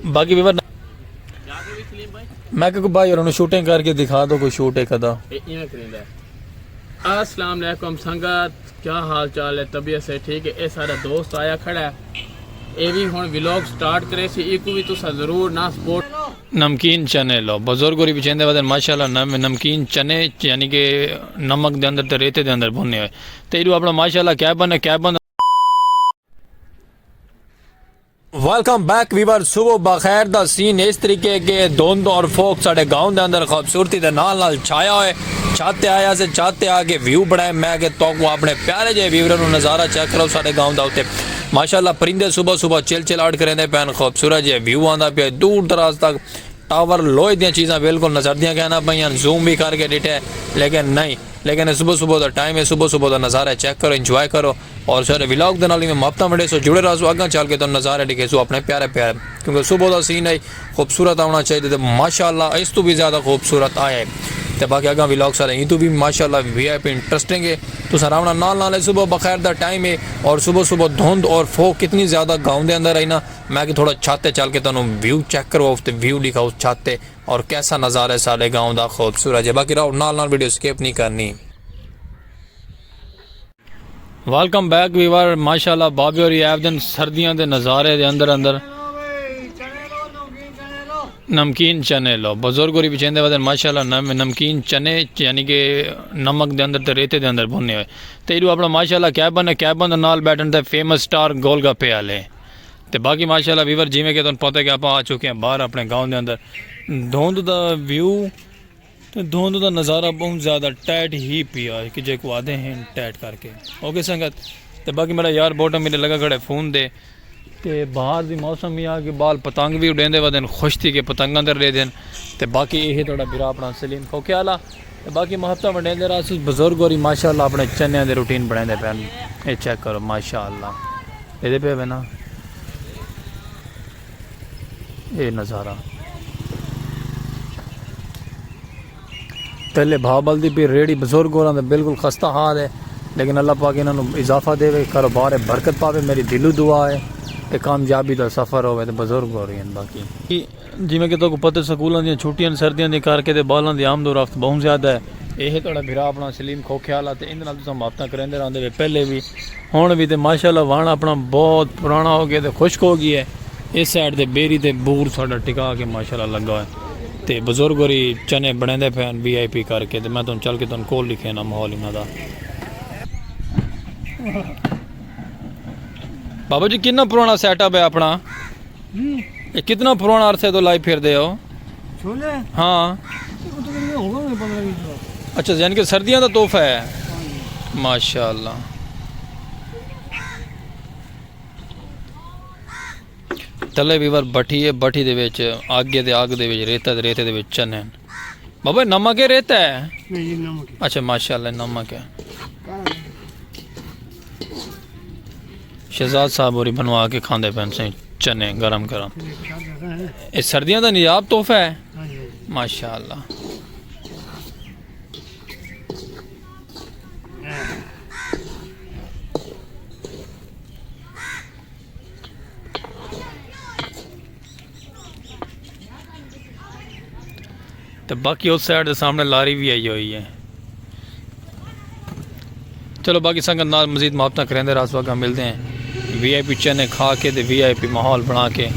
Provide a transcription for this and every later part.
बाकी भी मैं क्योंकि भाई और शूटिंग करके दिखा दो कोई शूट एक अदा। अस्सलाम वालेकुम संगत, क्या हाल चाल है? तबीयत से ठीक है? ये सारा दोस्त आया खड़ा है, ये भी हुण व्लॉग स्टार्ट करे सी, इको भी तुसा जरूर ना सपोर्ट। नमकीन चने लो बुजुर्ग होरी बिचेंदे वदन माशाल्लाह नमकीन चने यानी कि नमक दे अंदर ते रेते दे अंदर भुने हुए ते इडू अपना माशाल्लाह क्या बन। वेलकम बैक वीवर, सुबह बखैर दा सीन इस तरीके के धुंध और फोक साढ़े गाँव के अंदर खूबसूरती के नाल छाया हुए छत आया से छत आके व्यू बनाए। मैं कि तो अपने प्यारे जे व्यूवर नज़ारा चेक करो साढ़े गाँव का उत्ते माशाल्लाह परिंदे सुबह सुबह चिलचिलाहट करेंदे पैन, खूबसूरत जे व्यू आंदा पे दूर दराज तक टावर लोहे दी चीज़ा बिल्कुल नजरदियाँ कहना पाइया, जूम भी करके डिटे लेकिन नहीं, लेकिन सुबह सुबह का टाइम है, सुबह सुबह का नज़ारा चेक करो, इंजॉय करो और सारे व्लॉग के नाल मापता मंडे सो जुड़े रहो, अगर चल के तो नज़ारे दिखे सो अपने प्यारे प्यारे, क्योंकि सुबह का सीन है खूबसूरत आना चाहिए तो माशाल्लाह इस तो भी ज़्यादा खूबसूरत आया है। तो बाकी अगर व्लॉग सारे ये तो भी माशाल्लाह VIP इंटरेस्टिंग है। तो सरावना नाल सुबह बखैर दा टाइम है और सुबह सुबह धुंध और फोक कितनी ज़्यादा गाँव के अंदर आई ना, मैं कि थोड़ा छत चल के तुम व्यू चेक करो, तो व्यू दिखाओ छत और कैसा नज़ारा है सारे गाँव का खूबसूरत है। बाकी रहो नाल वीडियो स्किप नहीं करनी। वेलकम बैक वीवर, माशाल्लाह बाबी और ये दिन सर्दियों के नज़ारे के अंदर नमकीन चने लो बुजुर्ग होरी बिचेंदे वदन माशाल्लाह नमकीन चने यानी कि नमक दे अंदर ते रेते दे अंदर भुने हुए ते इडू अपना माशाल्लाह कैबन नाल बैठन ते फेमस स्टार गोलगप्पे वाले ते बाकी माशाल्लाह वीवर जिमें कि तुहानू पता है कि आप आ चुके हैं बाहर अपने गाँव के अंदर। धुंध का व्यू तो धुंध का नज़ारा बहुत ज़्यादा टैट ही पिया कि जे को आधे हैं टैट करके ओके संगत। तो बाकी मेरा यार बोटा मेरे लगा खड़े फ़ोन दे ते बाहर दी मौसम ही आ कि बाल पतंग भी उड़ेंदे वदन खुश थी कि पतंग अंदर ले देन ते बाकी यही थोड़ा बिरा अपना सलीम खोके आला ते बाकी महत्ता वडेंदे रास बुजुर्ग होरी माशाल्लाह अपने चने दे रूटीन बनाते पैन। ये चेक करो माशाल्लाह ये पे ना ये नज़ारा पहले भाव बलदी भी रेड़ी बुजुर्ग हो रहा बिल्कुल खस्ता हाल है, लेकिन अल्लाह पाक इन्होंने इजाफा देवे कारोबार है बरकत पावे, मेरी दिलू दुआ है कि कामयाबी का सफ़र हो तो बुजुर्ग हो रही हैं। बाकी जिमें कि तो पता स्कूलों दी छुट्टियां सर्दियों की करके तो बालों की आमद रफ्त बहुत ज़्यादा है। यह थोड़ा भिरा अपना सलीम खोख्याल है तो इन मापता करेंदे रहते पहले भी हुण भी तो माशाल्लाह वाण अपना बहुत पुराना हो गया तो खुश्क हो गया है। इस साइड से बेरी ते बूर साडा टिका के माशाल्लाह लगा है तो बुजुर्ग होरी चने बने पैन VIP करके तो मैं तुम चल के तुम कोल लिखे ना माहौल इन्हों का। बाबा जी कितना पुराना सेटअप है अपना? ये कितना पुराना अरसे तो लाइव फिर दे हो? हाँ अच्छा, यानी कि सर्दियों का तोहफा है माशाल्लाह। तले वीवर भट्ठी है, भट्ठी दे विच आगे दे आग दे विच रेता दे रेते दे विच चने। बाबा नमक है रेता है? नहीं नमक है। अच्छा माशाल्लाह नमक है। शहजाद साहब होरी बनवा के खांदे पैन से चने गरम गरम। ये सर्दियों का निजाब तोहफा है माशाल्लाह। तो बाकी उस साइड के सामने लारी भी आई हुई है। चलो बाकी संगत नाल मजीद मुहाबता करेंदे रास वक्त मिलते हैं VIP चने खा के तो VIP माहौल बना के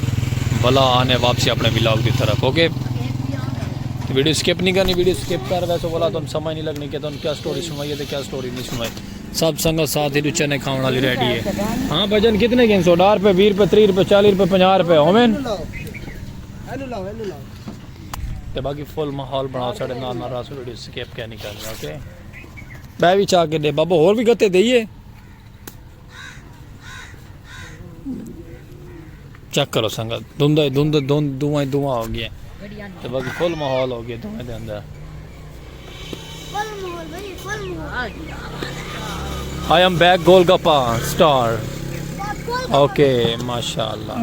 भला आने वापसी अपने व्लॉग की तरफ। ओके तो वीडियो स्किप नहीं करनी, वीडियो स्किप कर वैसे बोला तुम समझ नहीं लगनी कि तुम क्या स्टोरी सुनवाइए तो क्या स्टोरी नहीं सुनवाई। सब संगत साथ ही चने खाने वाली रेडी है। हाँ भजन कितने के? 100 रुपये 20 रुपये 30 रुपये 40 रुपये 50 रुपये होमेन। तो बाकी फुल माहौल बनाओ साढ़े नाल रास वीडियो स्किप क्या नहीं करना। ओके मैं भी चाह के दे बाबा होर भी गत्ते दईए चेक करो संगत धुंध धुआं हो गया तो बाकी फुल माहौल हो गया धुएं के अंदर। I am back golgappa star. Okay माशाल्लाह।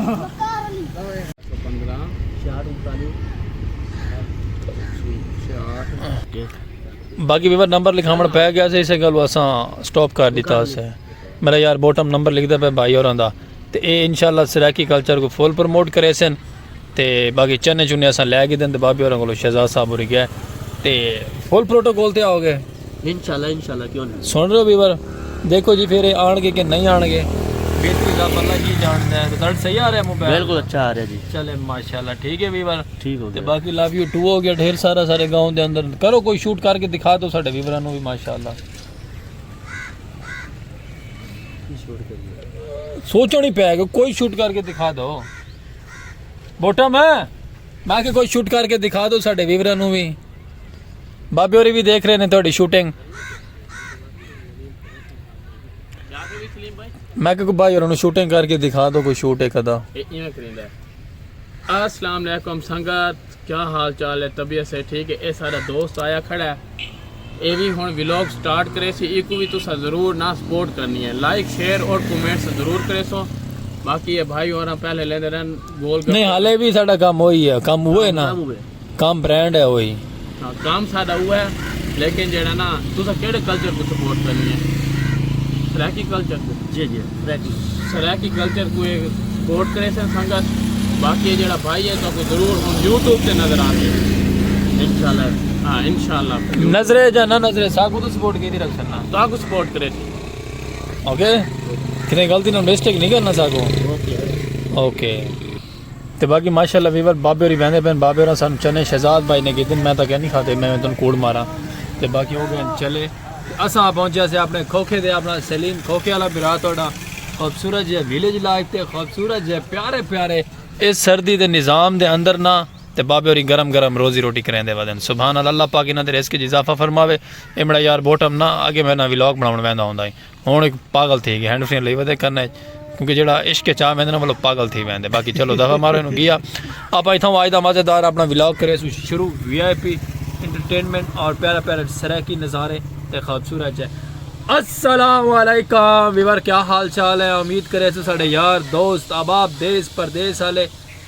बाकी भी नंबर लिखावण पै गया से इसे गल असा स्टॉप कर दिता से मेरा यार बॉटम नंबर लिखदा पे भाई होरां दा ते ये इंशाल्लाह सराकी कल्चर को फुल प्रमोट करे सन ते बाकी चने चुने असां लै गए ते बाबे होरां कोलो शहजाद साहब होरी गए ते फुल प्रोटोकॉल ते आओगे इंशाल्लाह क्यों नहीं। सुन रहे हो वीवर देखो जी फिर आणगे कि नहीं आणगे बेहतरी का अल्लाह जी जानता है। रिजल्ट सही आ रहा है मोबाइल बिल्कुल अच्छा आ रहा है जी। चले माशाल्लाह ठीक है वीवर ठीक हो ते गया। बाकी लव यू 2 हो गया ढेर सारा सारे गांव दे अंदर करो कोई शूट करके दिखा दो साडे वीवरां नु भी माशाल्लाह सोचो नहीं पैगा कोई शूट करके दिखा दो बॉटम है मैं के कोई शूट करके दिखा दो साडे वीवरां नु भी बाबे होरी भी देख रहे ने थोड़ी शूटिंग मैं को भाई और शूटिंग करके दिखा दो कोई शूट एक अदा अस्सलाम वालेकुम संगत, क्या हाल चाल है? तबीयत से ठीक है? ये सारा दोस्त आया खड़ा है, ये भी हुण व्लॉग स्टार्ट करे सी। इको भी तुसा जरूर ना सपोर्ट करनी है, लाइक शेयर और कमेंट्स जरूर करे सो। बाकी ये भाई और पहले लेंदे रहन गोल नहीं हाले भी साडा काम वही है, काम वो है ना, काम ब्रांड है वही। हाँ काम साडा हुआ है, लेकिन जेड़ा ना तुसा केड़े कल्चर को सपोर्ट करनी है? सराकी कल्चर को जी सराकी कल्चर को सपोर्ट करे सन संगत। बाकी ये जेड़ा भाई है तो जरूर हम यूट्यूब से नजर आते हैं इंशाल्लाह। हाँ इंशाल्लाह नजरे जा ना नजरे सागु तो सपोर्ट की रख सकना तो आपको सपोर्ट करे ओके कितने गलती ना मिस्टेक नहीं करना सागु ओके। तो बाकी माशाल्लाह वीवर बाबे होरी वहदे पैन बाबे होरा सन चने शहजाद भाई ने गिदन मैं तो कह नहीं खाते मैं तुम कूड़ मारा तो बाकी हो गए चले असा पहुंचा से अपने खोखे दे अपना सलीम खोखे वाला बिरा तोड़ा खूबसूरत है विलेज लाइफ ते खूबसूरत है प्यारे प्यारे इस सर्दी के निज़ाम के अंदर ना ते बाबे होरी गरम गरम रोजी रोटी करेंदे वदन सुभान अल्लाह पाक इन्हां दे रिज़्क़ च इजाफा फरमावे। ए मेरा यार बॉटम ना आगे मैं ना व्लॉग बनाउण वैंदा हुंदा ही हुण एक पागल थी गया हैंड फ्री लई वदे करना क्योंकि जेड़ा इश्क चाह वैंदे ना मतलब पागल थी वैंदे। बाकी चलो दफा मारो इन्हू गया आप इथों अज दा मज़ेदार अपना व्लॉग करे शुरू VIP एंटरटेनमेंट और प्यारा प्यारा सराकी नज़ारे ते खूबसूरत है। अस्सलाम वालेकुम वीवर क्या हाल चाल है? उम्मीद करे तो साढ़े यार दोस्त अबाब देश परदेश वाले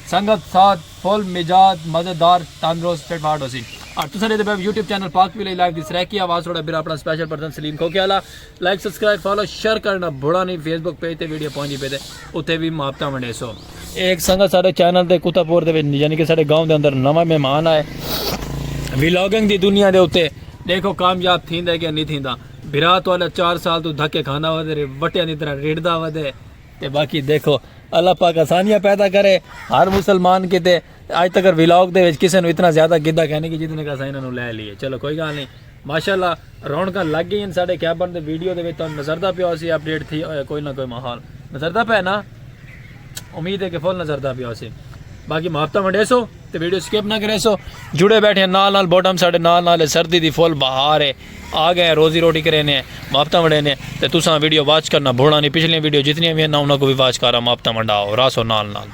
संगत साथ फुल मिजाज मज़ेदार तंदुरुस्त फिट फाट होसी और तुसा ने ते यूट्यूब चैनल पाक भी लाइव दिस रह की आवाज़ थोड़ा बिरा अपना स्पेशल पर्सन सलीम खोके वाला लाइक सब्सक्राइब फॉलो शेयर करना बुरा नहीं। फेसबुक पेज ते वीडियो पहुंची पे उत्थे भी मापता वंडे सो एक संगत सारे चैनल ते कुतापुर दे यानी कि साढ़े गाँव के अंदर नवा मेहमान आए व्लॉगिंग की दुनिया के उत्ते देखो कामयाब थींदा कि नहीं थींदा। बिरात वाला 4 साल तो धक्के खाना वधे वटिया की तरह रेड़दा वधे ते बाकी देखो अल्लाह पाक आसानियाँ पैदा करे हर मुसलमान के ते आज तक व्लॉग दे विच किसी ने इतना ज़्यादा गिद्दा कहने की जितने का इन्होंने लै लिए। चलो कोई गल नहीं माशाल्लाह रौनक लग गई साढ़े कैबन के वीडियो के नजरदा पिया सी अपडेट थी कोई ना कोई माहौल नजरदा पे ना उम्मीद है कि फुल नजरदा पिया सी। बाकी मुहब्बत वंडे सो तो वीडियो स्किप ना करे सो जुड़े बैठे नाल नाल बॉटम साढ़े नाल नाल सर्दी दी फुल बहार है आ गए रोजी रोटी करे ने मुहब्बत वंडे ने तो तुसा वीडियो वॉच करना भूलना नहीं। पिछली वीडियो जितनी भी है ना उनको भी वॉच करा मुहब्बत वंडाओ रासो नाल नाल।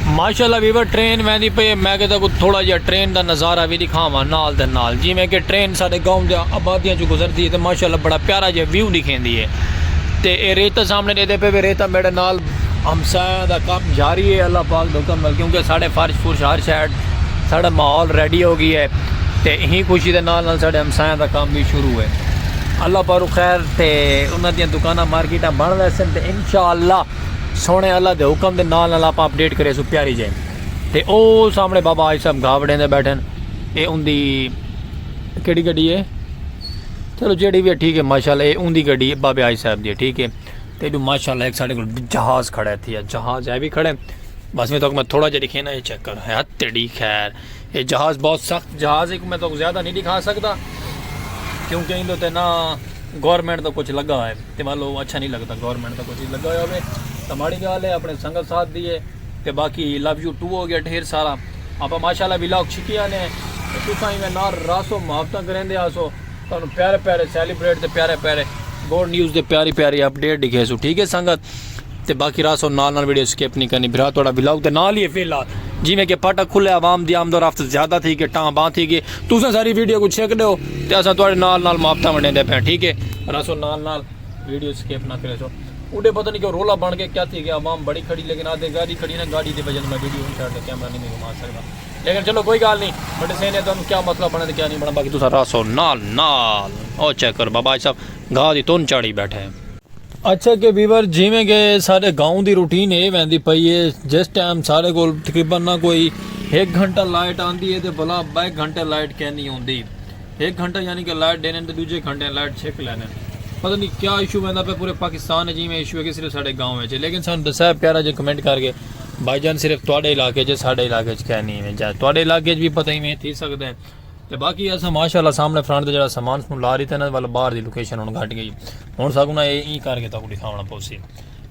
माशाल्लाह वीवर ट्रेन वैंदी पे मैं कहता कुछ थोड़ा जिहा ट्रेन का नज़ारा भी दिखावा नाल दे नाल जिवें कि ट्रेन साढ़े गाँव के आबादियों चो गुजरती है तो माशाल्लाह बड़ा प्यारा जिहा व्यू दिखेंदी है। तो ये रेता सामने देते पे रेता मेरे नाल हमसाया का काम जारी है अल्लाह पाक हुक्म क्योंकि साढ़े फर्श फुर्श हर साइड साढ़ा माहौल रेडी हो गई है तो यही खुशी के नाल साढ़े हमसाया का काम भी शुरू है अल्लाह पाक खैर तो उन्होंने दी दुकाना मार्केटा बन वैसन तो इंशाअल्लाह सोने अल्लाह के हुक्म के नाल आप अपडेट करे सो प्यारी जाए। तो वो सामने बाबा आज साहब गावड़े दे बैठन ये उनकी केड़ी गड्डी है चलो जेड़ी भी है ठीक है माशाल्लाह ये उनकी गड्डी है बाबे आज साहब दी ठीक है। तो माशाल्लाह एक साढ़े को जहाज़ खड़ा थी जहाज़ है भी खड़े बस मैं तो मैं थोड़ा जहा दिखे ना ये चेक कर है तेड़ी खैर ये जहाज़ बहुत सख्त जहाज़ है मैं तो ज़्यादा नहीं दिखा सकता क्योंकि इन तो ना गवर्नमेंट तो कुछ लगा है तो मान लो अच्छा नहीं लगता गवर्नमेंट का कुछ लगा हो तो माड़ी गल है अपने संगत साथ दी है तो बाकी लव यू 2 हो गया ढेर सारा आप माशाल्लाह व्लॉग छिकिया ने तुसा ही मैं ना रासो मुहब्बत करेंदे आसो तुहानू प्यारे प्यारे सैलीब्रेट ते प्यारे प्यारे गोल्ड न्यूज़ दे प्यारी प्यारी अपडेट दिखे सो ठीक है संगत तो बाकी रासो नाल नाल वीडियो स्किप नहीं करनी बिरा थोड़ा व्लॉग दे नाल ही फिलहाल जिमें कि फाटक खुले आवाम दी आमद रफ्त ज़्यादा थी कि टाँ बाँ थी कि तुसा सारी वीडियो को छक दो तो असा थोड़े नाल नाल मुहब्बत वंडे पे ठीक है रासो नाल नाल वीडियो स्किप ना करे सो उड़े पता नहीं क्यों रोला बन के क्या थी गया आवाम बड़ी खड़ी लेकिन आधे गाड़ी खड़ी ना गाड़ी की वजह मैं वीडियो नहीं छाड़ कैमरा नहीं मैं घुमा सकता लेकिन चलो कोई गल नहीं बड़े सही ने तुम क्या मसला बने तो क्या नहीं बना बाकी तुसा रासो नाल नाल ओ चेक कर बाबा साहब गाह दी तुन चाड़ी बैठे हैं अच्छा कि ਵੀਵਰ ਜਿਵੇਂ ਕਿ ਸਾਡੇ ਗਾਉਂ ਦੀ ਰੂਟੀਨ ਇਹ ਵੈਂਦੀ ਪਈ ਹੈ ਜਿਸ ਟਾਈਮ ਸਾਡੇ ਕੋਲ ਤਕਰੀਬਨ ਨਾ ਕੋਈ 1 ਘੰਟਾ ਲਾਈਟ ਆਂਦੀ ਹੈ ਤੇ ਭਲਾ 2 ਘੰਟੇ ਲਾਈਟ ਕਿਉਂ ਨਹੀਂ ਆਉਂਦੀ 1 ਘੰਟਾ ਯਾਨੀ ਕਿ ਲਾਈਟ ਦੇਣੇ ਤੇ ਦੂਜੇ ਘੰਟੇ ਲਾਈਟ ਛਿਕ ਲੈਣੇ ਪਤਾ ਨਹੀਂ ਕੀ ਇਸ਼ੂ ਵੈਂਦਾ ਪਿਆ ਪੂਰੇ ਪਾਕਿਸਤਾਨ ਵਿੱਚ ਜਿਵੇਂ ਇਸ਼ੂ ਹੈ ਕਿ ਸਿਰਫ ਸਾਡੇ ਗਾਉਂ ਵਿੱਚ ਲੇਕਿਨ ਸਾਨੂੰ ਦੱਸਿਆ ਪਿਆਰਾ ਜਿਹਾ ਕਮੈਂਟ ਕਰਕੇ ਭਾਈਜਾਨ ਸਿਰਫ ਤੁਹਾਡੇ ਇਲਾਕੇ 'ਚ ਸਾਡੇ ਇਲਾਕੇ 'ਚ ਕਿਆ ਨਹੀਂ ਹੈ ਜਾਂ ਤੁਹਾਡੇ ਇਲਾਕੇ 'ਚ ਵੀ ਪਤਾ ਹੀ ਨਹੀਂ ਥੀ ਸਕਦਾ ਹੈ ਤੇ ਬਾਕੀ ਅਸਾਂ ਮਾਸ਼ਾਅੱਲਾ ਸਾਹਮਣੇ ਫਰੰਟ ਤੇ ਜਿਹੜਾ ਸਮਾਨ ਸਮੂਨ ਲਾ ਰਹੀ ਤੇ ਨਾ ਵਾਲਾ ਬਾਹਰ ਦੀ ਲੋਕੇਸ਼ਨ ਹੁਣ ਘਟ ਗਈ ਹੁਣ ਸਗੋਂ ਇਹ ਹੀ ਕਰਕੇ ਤਾਂ ਕੁੜੀ ਖਾਵਣਾ ਪਊਸੀ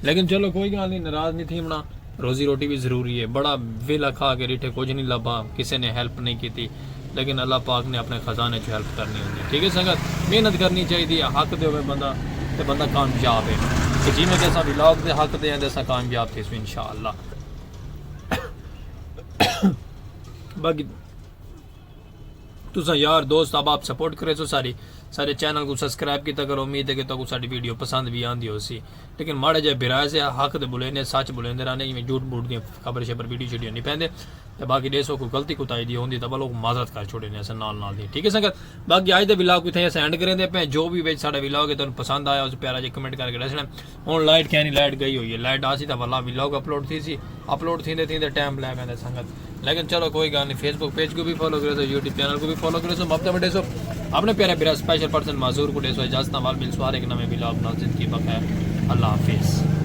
लेकिन चलो कोई गल नहीं नाराज नहीं थी होना रोजी रोटी भी ज़रूरी है बड़ा वेला खा के रिठे कुछ नहीं लभा किसी ने हेल्प नहीं की थी लेकिन अल्लाह पाक ने अपने खजाने च हेल्प करनी होती ठीक है संगत मेहनत करनी चाहिए हक दे होवे बंदा ते बंदा कामयाब है कि जिमें कि असां व्लॉग दे हक दे असां कामयाब थे इंशाअल्लाह बाकी तुसा यार दोस्त अब आप सपोर्ट करे सो सारे चैनल को सब्सक्राइब किया करो उम्मीद है कि तो साडी वीडियो पसंद भी आंदी हो सी लेकिन माड़े जे बिराए से हक दे बोले ने सच बोले रहने जिवें झूठ बूठ दी खबर शबर वीडियो शीडियो नहीं पैंदे ते बाकी देसो कोई गलती कुताई दी होंदी तो लोग माजरत कर छोड़े ने अस नाल दी ठीक है संगत बाकी अज दे व्लॉग इत्थे सेंड करेंदे पे जो भी विच साडा व्लॉग है तुहानू पसंद आया उस प्यारा जे कमेंट करके दसना हुण लाइट क्या नहीं लाइट गई हुई है लाइट आ सी तां वाला व्लॉग अपलोड थी सी अपलोड थींदे टाइम लै पैंदा संगत लेकिन चलो कोई गल नहीं फेसबुक पेज को भी फॉलो करो सो यूट्यूब चैनल को भी फॉलो करो सो मफ्ता बटे सो अपने प्यारे प्यारा स्पेशल पर्सन माजूर को दे सो इजाजत नाल मिल सो हर एक नवे व्लॉग नाल जिंदगी बखैर अल्लाह हाफिज़।